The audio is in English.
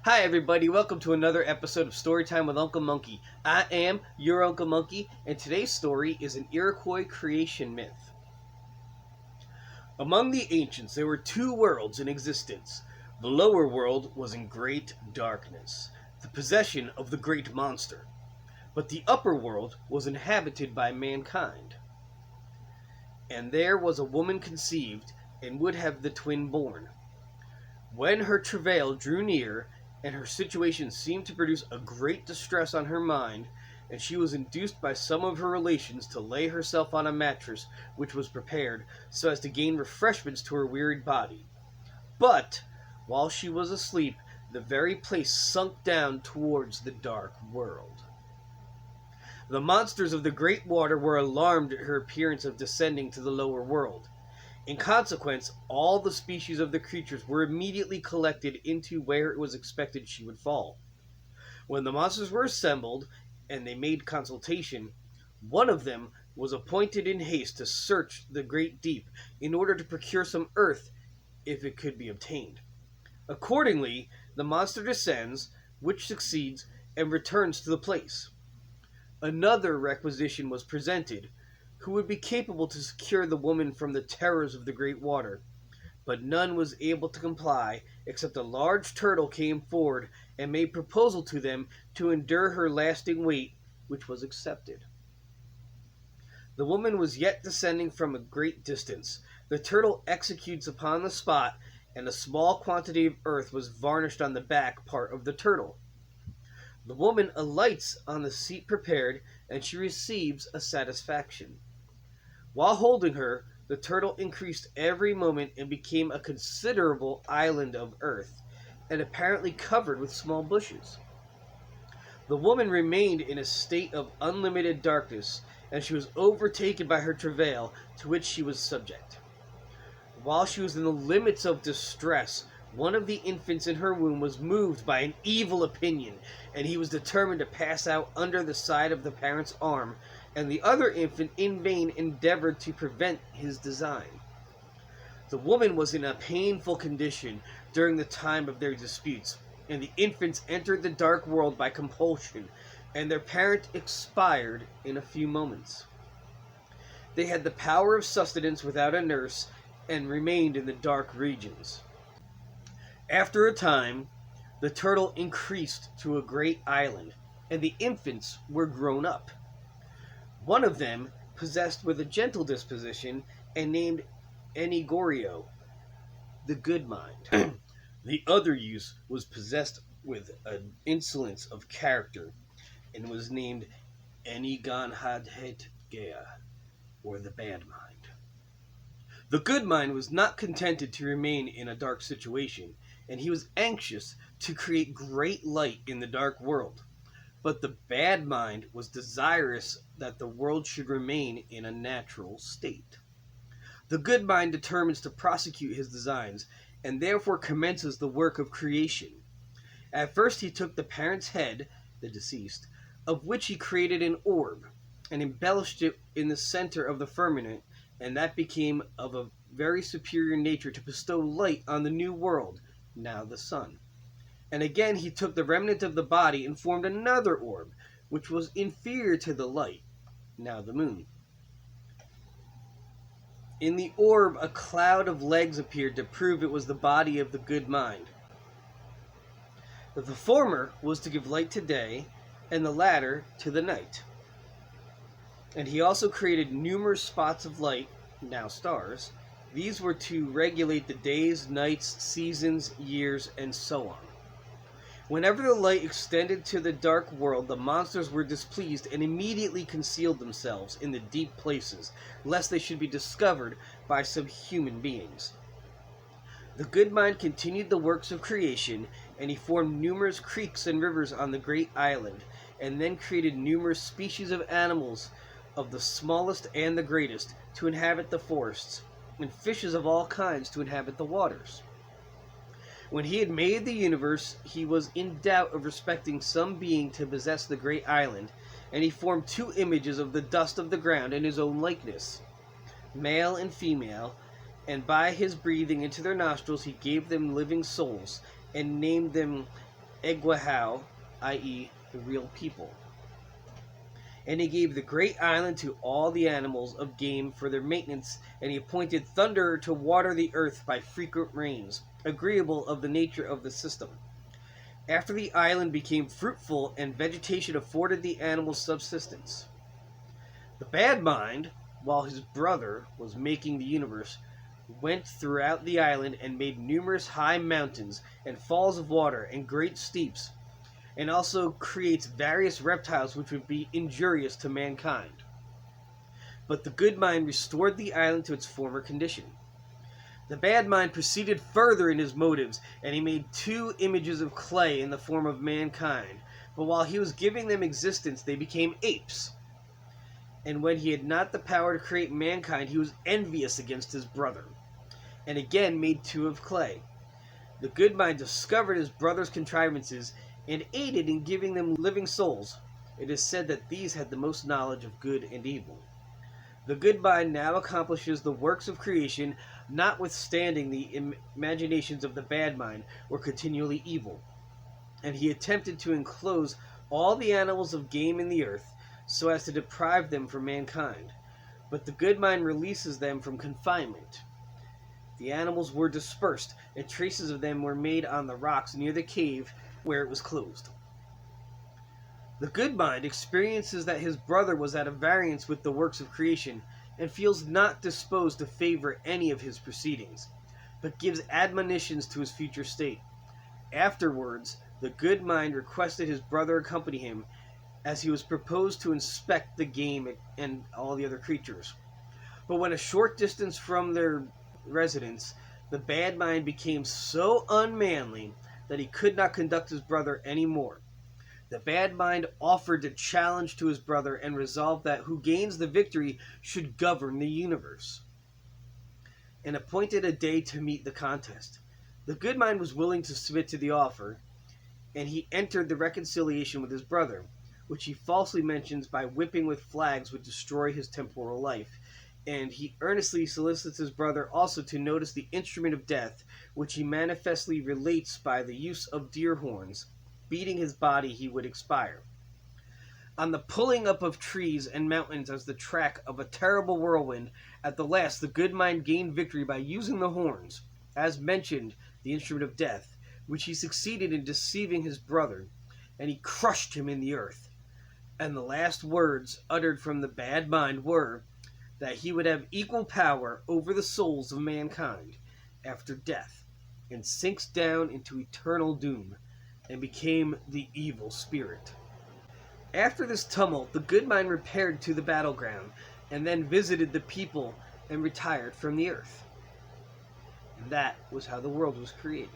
Hi everybody, welcome to another episode of Storytime with Uncle Monkey. I am your Uncle Monkey, and today's story is an Iroquois creation myth. Among the ancients, there were two worlds in existence. The lower world was in great darkness, the possession of the great monster. But the upper world was inhabited by mankind. And there was a woman conceived, and would have the twin born. When her travail drew near, and her situation seemed to produce a great distress on her mind, and she was induced by some of her relations to lay herself on a mattress which was prepared so as to gain refreshments to her wearied body. But, while she was asleep, the very place sunk down towards the dark world. The monsters of the great water were alarmed at her appearance of descending to the lower world. In consequence, all the species of the creatures were immediately collected into where it was expected she would fall. When the monsters were assembled, and they made consultation, one of them was appointed in haste to search the great deep, in order to procure some earth, if it could be obtained. Accordingly, the monster descends, which succeeds, and returns to the place. Another requisition was presented, who would be capable to secure the woman from the terrors of the great water. But none was able to comply, except a large turtle came forward and made proposal to them to endure her lasting weight, which was accepted. The woman was yet descending from a great distance. The turtle executes upon the spot, and a small quantity of earth was varnished on the back part of the turtle. The woman alights on the seat prepared, and she receives a satisfaction. While holding her, the turtle increased every moment and became a considerable island of earth, and apparently covered with small bushes. The woman remained in a state of unlimited darkness, and she was overtaken by her travail, to which she was subject. While she was in the limits of distress, one of the infants in her womb was moved by an evil opinion, and he was determined to pass out under the side of the parent's arm, and the other infant in vain endeavored to prevent his design. The woman was in a painful condition during the time of their disputes, and the infants entered the dark world by compulsion, and their parent expired in a few moments. They had the power of sustenance without a nurse, and remained in the dark regions. After a time, the turtle increased to a great island, and the infants were grown up. One of them, possessed with a gentle disposition, and named Enigorio, the good mind. The other youth was possessed with an insolence of character, and was named Eniganhadhetgea, or the bad mind. The good mind was not contented to remain in a dark situation, and he was anxious to create great light in the dark world. But the bad mind was desirous that the world should remain in a natural state. The good mind determines to prosecute his designs, and therefore commences the work of creation. At first he took the parent's head, the deceased, of which he created an orb, and embellished it in the center of the firmament, and that became of a very superior nature to bestow light on the new world, now the sun. And again he took the remnant of the body and formed another orb, which was inferior to the light, now the moon. In the orb a cloud of legs appeared to prove it was the body of the good mind. The former was to give light to day, and the latter to the night. And he also created numerous spots of light, now stars. These were to regulate the days, nights, seasons, years, and so on. Whenever the light extended to the dark world, the monsters were displeased and immediately concealed themselves in the deep places, lest they should be discovered by some human beings. The good mind continued the works of creation, and he formed numerous creeks and rivers on the great island, and then created numerous species of animals, of the smallest and the greatest, to inhabit the forests, and fishes of all kinds to inhabit the waters. When he had made the universe, he was in doubt of respecting some being to possess the great island, and he formed two images of the dust of the ground in his own likeness, male and female, and by his breathing into their nostrils he gave them living souls, and named them Iroquois, i.e., the real people. And he gave the great island to all the animals of game for their maintenance, and he appointed thunder to water the earth by frequent rains, agreeable of the nature of the system. After the island became fruitful, and vegetation afforded the animals subsistence. The bad mind, while his brother was making the universe, went throughout the island and made numerous high mountains and falls of water and great steeps, and also creates various reptiles which would be injurious to mankind. But the good mind restored the island to its former condition. The bad mind proceeded further in his motives, and he made 2 images of clay in the form of mankind. But while he was giving them existence, they became apes. And when he had not the power to create mankind, he was envious against his brother, and again made 2 of clay. The good mind discovered his brother's contrivances and aided in giving them living souls. It is said that these had the most knowledge of good and evil. The good mind now accomplishes the works of creation, notwithstanding the imaginations of the bad mind were continually evil. And he attempted to enclose all the animals of game in the earth, so as to deprive them from mankind. But the good mind releases them from confinement. The animals were dispersed, and traces of them were made on the rocks near the cave where it was closed. The good mind experiences that his brother was at a variance with the works of creation, and feels not disposed to favor any of his proceedings, but gives admonitions to his future state. Afterwards, the good mind requested his brother accompany him, as he was proposed to inspect the game and all the other creatures. But when a short distance from their residence, the bad mind became so unmanly that he could not conduct his brother any more. The bad mind offered a challenge to his brother and resolved that who gains the victory should govern the universe, and appointed a day to meet the contest. The good mind was willing to submit to the offer, and he entered the reconciliation with his brother, which he falsely mentions by whipping with flags would destroy his temporal life. And he earnestly solicits his brother also to notice the instrument of death, which he manifestly relates by the use of deer horns. Beating his body, he would expire. On the pulling up of trees and mountains as the track of a terrible whirlwind, at the last the good mind gained victory by using the horns, as mentioned, the instrument of death, which he succeeded in deceiving his brother, and he crushed him in the earth. And the last words uttered from the bad mind were that he would have equal power over the souls of mankind after death, and sinks down into eternal doom, and became the evil spirit. After this tumult, the good mind repaired to the battleground, and then visited the people and retired from the earth. And that was how the world was created.